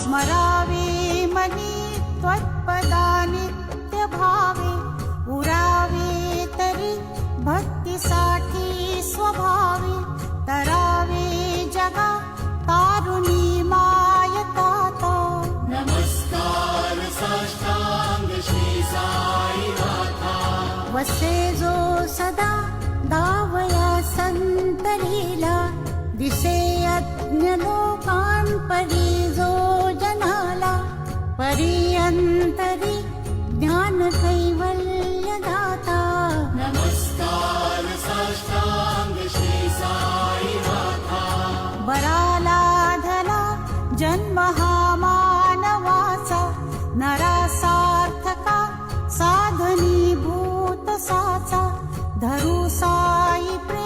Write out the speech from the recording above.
स्मरावे मनी त्वत्पदा नित्य भावे पुरावे तरी भक्तीसाठी स्वभावे तरावे जगा तारुणी माय ताता नमस्कार साष्टांग श्री साई नाथा वसे जो सदा दावया संतरीला दिसे अज्ञ लोकांपरी जो जनाला परियंतरी ज्ञान कैवल्य दाता नमस्कार साष्टांग श्री साई नाथा बराला धला जन्म हा मानवाचा नरासार्थका साधनी भूत साचा धरू साई प्रेम